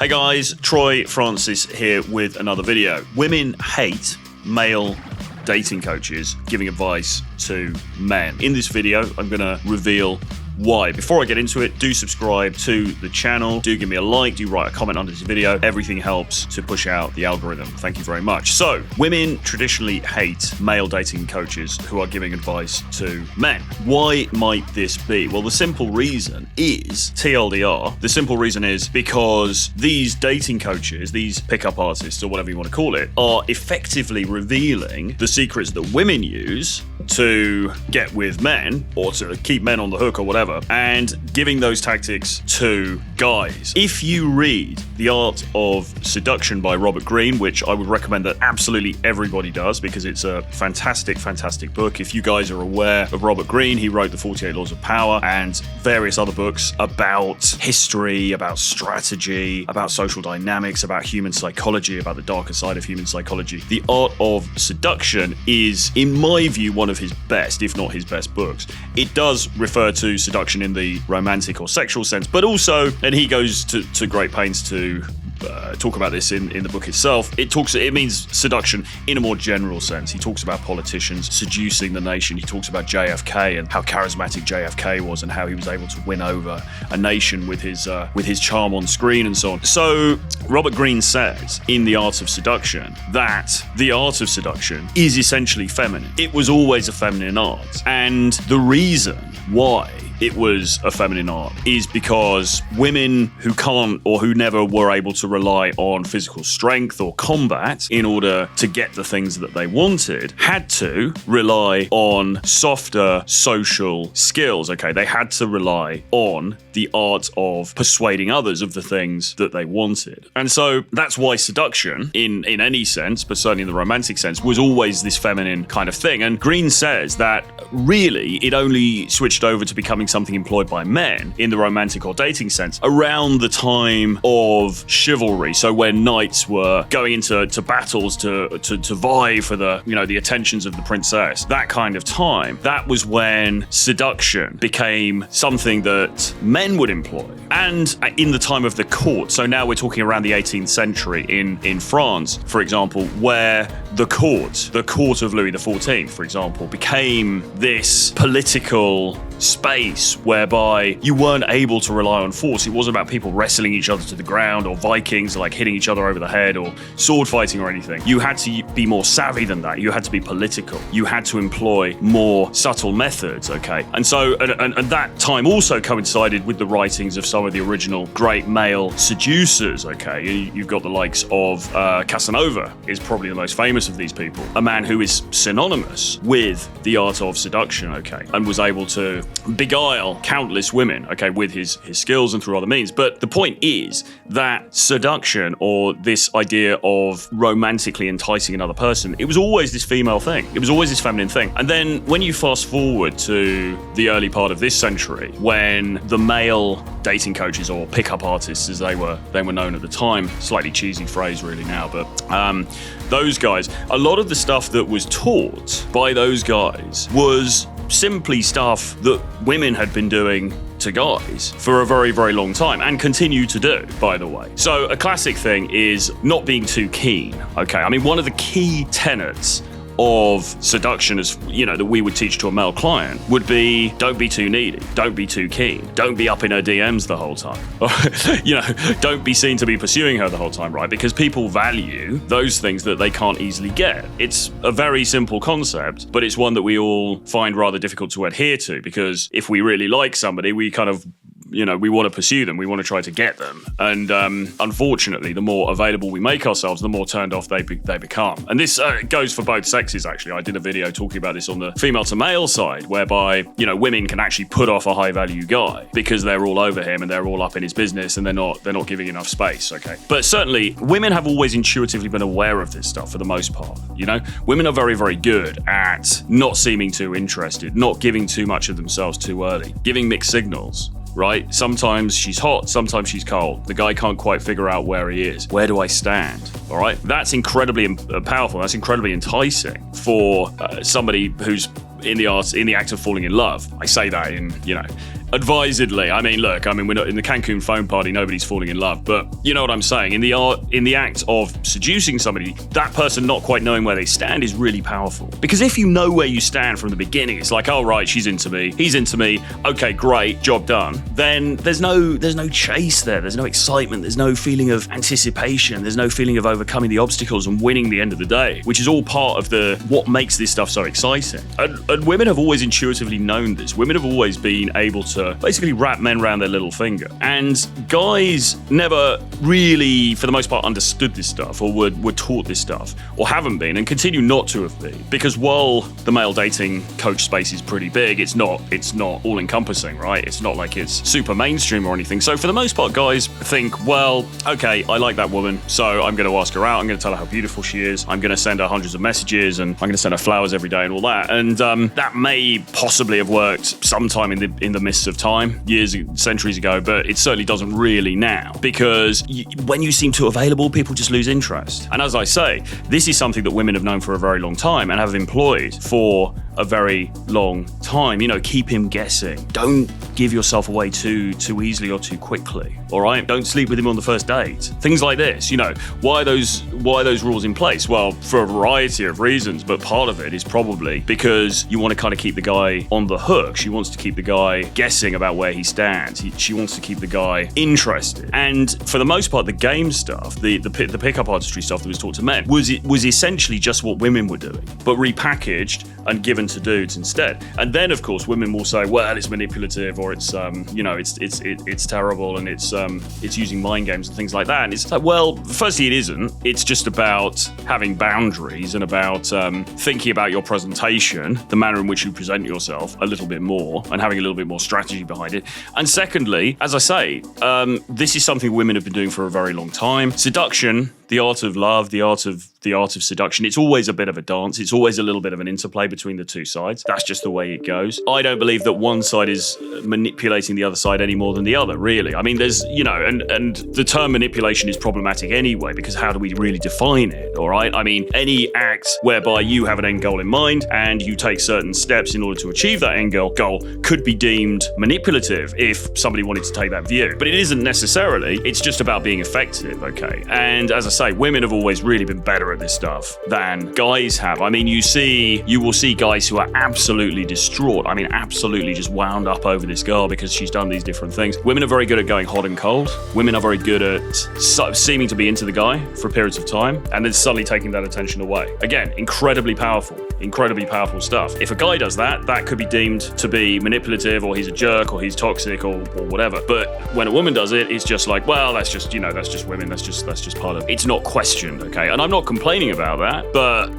Hey guys, Troy Francis here with another video. Women hate male dating coaches giving advice to men. In this video, I'm going to reveal why. Before I get into it, do subscribe to the channel, do give me a like, do write a comment under this video. Everything helps to push out the algorithm. Thank you very much. So, women traditionally hate male dating coaches who are giving advice to men. Why might this be? Well, the simple reason is, TLDR, the simple reason is because these dating coaches, these pickup artists or whatever you want to call it, are effectively revealing the secrets that women use to get with men or to keep men on the hook or whatever, and giving those tactics to guys. If you read The Art of Seduction by Robert Greene, which I would recommend that absolutely everybody does because it's a fantastic, fantastic book. If you guys are aware of Robert Greene, he wrote The 48 Laws of Power and various other books about history, about strategy, about social dynamics, about human psychology, about the darker side of human psychology. The Art of Seduction is, in my view, one of his best, if not his best books. It does refer to seduction in the romantic or sexual sense, but also, and he goes to great pains to talk about this in the book itself, it means seduction in a more general sense. He talks about politicians seducing the nation. He talks about JFK and how charismatic JFK was and how he was able to win over a nation with his charm on screen and so on. So Robert Greene says in The Art of Seduction that the art of seduction is essentially feminine. It was always a feminine art, and the reason why it was a feminine art is because women who can't or who never were able to rely on physical strength or combat in order to get the things that they wanted had to rely on softer social skills. Okay, they had to rely on the art of persuading others of the things that they wanted. And so that's why seduction, in any sense, but certainly in the romantic sense, was always this feminine kind of thing. And Greene says that really it only switched over to becoming something employed by men in the romantic or dating sense around the time of chivalry. So when knights were going into battles to vie for the attentions of the princess, that kind of time, that was when seduction became something that men would employ. And in the time of the court, so now we're talking around the 18th century in France, for example, where the court of Louis XIV, for example, became this political space whereby you weren't able to rely on force. It wasn't about people wrestling each other to the ground or Vikings like hitting each other over the head or sword fighting or anything. You had to be more savvy than that. You had to be political. You had to employ more subtle methods, okay? And so, and that time also coincided with the writings of some of the original great male seducers, okay? You've got the likes of Casanova is probably the most famous of these people, a man who is synonymous with the art of seduction, okay? And was able to beguile countless women, okay, with his skills and through other means. But the point is that seduction, or this idea of romantically enticing another person, it was always this female thing. It was always this feminine thing. And then when you fast forward to the early part of this century, when the male dating coaches or pickup artists, as they were known at the time, slightly cheesy phrase really now, but those guys, a lot of the stuff that was taught by those guys was simply stuff that women had been doing to guys for a very, very long time and continue to do, by the way. So a classic thing is not being too keen, okay? I mean, one of the key tenets of seduction, as you know, that we would teach to a male client would be, don't be too needy, don't be too keen, don't be up in her DMs the whole time. Don't be seen to be pursuing her the whole time, right? Because people value those things that they can't easily get. It's a very simple concept, but it's one that we all find rather difficult to adhere to, because if we really like somebody, we kind of we want to pursue them. We want to try to get them. And unfortunately, the more available we make ourselves, the more turned off they become. And this goes for both sexes, actually. I did a video talking about this on the female to male side, whereby, women can actually put off a high value guy because they're all over him and they're all up in his business and they're not giving enough space, okay? But certainly, women have always intuitively been aware of this stuff for the most part, Women are very, very good at not seeming too interested, not giving too much of themselves too early, giving mixed signals. Right? Sometimes she's hot, sometimes she's cold. The guy can't quite figure out where he is. Where do I stand? All right? That's incredibly powerful. That's incredibly enticing for somebody who's in the act of falling in love. I say that in, advisedly. I mean, look, we're not in the Cancun phone party, nobody's falling in love, but you know what I'm saying. In the act of seducing somebody, that person not quite knowing where they stand is really powerful. Because if you know where you stand from the beginning, it's like, oh right, she's into me, he's into me, okay, great, job done. Then there's no chase there, there's no excitement, there's no feeling of anticipation, there's no feeling of overcoming the obstacles and winning the end of the day, which is all part of what makes this stuff so exciting. And women have always intuitively known this. Women have always been able to basically wrap men around their little finger. And guys never really, for the most part, understood this stuff or were taught this stuff, or haven't been and continue not to have been. Because while the male dating coach space is pretty big, it's not all encompassing, right? It's not like it's super mainstream or anything. So for the most part, guys think, well, okay, I like that woman, so I'm going to ask her out, I'm going to tell her how beautiful she is, I'm going to send her hundreds of messages, and I'm going to send her flowers every day and all that. And that may possibly have worked sometime in the midst of time, years, centuries ago, but it certainly doesn't really now, because when you seem too available, people just lose interest. And as I say, this is something that women have known for a very long time and have employed for a very long time. You know, keep him guessing. Don't give yourself away too easily or too quickly. All right? Don't sleep with him on the first date. Things like this. You know, why are those rules in place? Well, for a variety of reasons, but part of it is probably because you want to kind of keep the guy on the hook. She wants to keep the guy guessing about where he stands. She wants to keep the guy interested. And for the most part, the game stuff, the pickup artistry stuff that was taught to men was essentially just what women were doing, but repackaged and given to dudes instead. And then of course women will say, well, it's manipulative, or it's it's terrible, and it's using mind games and things like that. And it's like, well, firstly, it isn't. It's just about having boundaries and about thinking about your presentation, the manner in which you present yourself a little bit more, and having a little bit more strategy behind it. And secondly, as I say, this is something women have been doing for a very long time. Seduction, the art of love, the art of seduction, it's always a bit of a dance. It's always a little bit of an interplay between the two sides. That's just the way it goes. I don't believe that one side is manipulating the other side any more than the other, really. I mean, there's, and the term manipulation is problematic anyway, because how do we really define it, all right? I mean, any act whereby you have an end goal in mind and you take certain steps in order to achieve that end goal could be deemed manipulative if somebody wanted to take that view. But it isn't necessarily. It's just about being effective, okay? And as I say, women have always really been better at this stuff than guys have. I mean, you will see guys who are absolutely distraught. I mean, absolutely just wound up over this girl because she's done these different things. Women are very good at going hot and cold. Women are very good at seeming to be into the guy for periods of time and then suddenly taking that attention away. Again, incredibly powerful stuff. If a guy does that, that could be deemed to be manipulative, or he's a jerk, or he's toxic, or whatever. But when a woman does it, it's just like, well, that's just women. That's just part of it. It's not questioned, okay? And I'm not complaining about that, but,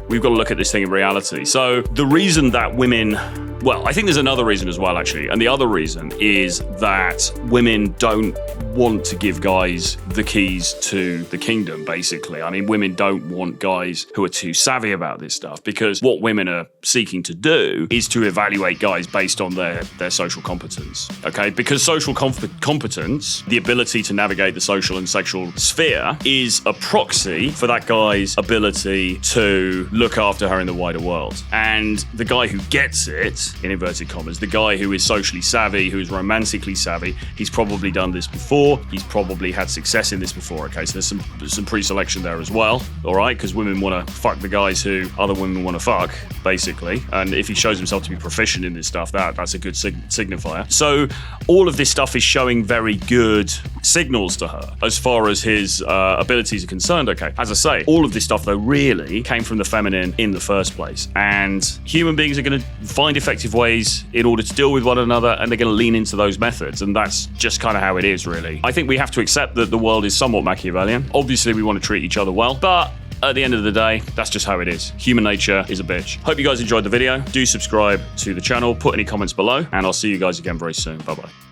we've got to look at this thing in reality. So the reason that women... Well, I think there's another reason as well, actually. And the other reason is that women don't want to give guys the keys to the kingdom, basically. I mean, women don't want guys who are too savvy about this stuff, because what women are seeking to do is to evaluate guys based on their social competence, okay? Because social competence, the ability to navigate the social and sexual sphere, is a proxy for that guy's ability to look after her in the wider world. And the guy who gets it, in inverted commas, the guy who is socially savvy, who is romantically savvy, he's probably done this before, he's probably had success in this before, okay? So there's some pre-selection there as well, all right? Because women want to fuck the guys who other women want to fuck, basically. And if he shows himself to be proficient in this stuff, that's a good signifier. So all of this stuff is showing very good signals to her as far as his abilities are concerned, okay? As I say, all of this stuff, though, really came from the feminine in the first place. And human beings are going to find effective ways in order to deal with one another, and they're going to lean into those methods, and that's just kind of how it is, really. I think we have to accept that the world is somewhat Machiavellian. Obviously, we want to treat each other well, but at the end of the day, that's just how it is. Human nature is a bitch. Hope you guys enjoyed the video. Do subscribe to the channel, put any comments below, and I'll see you guys again very soon. Bye-bye.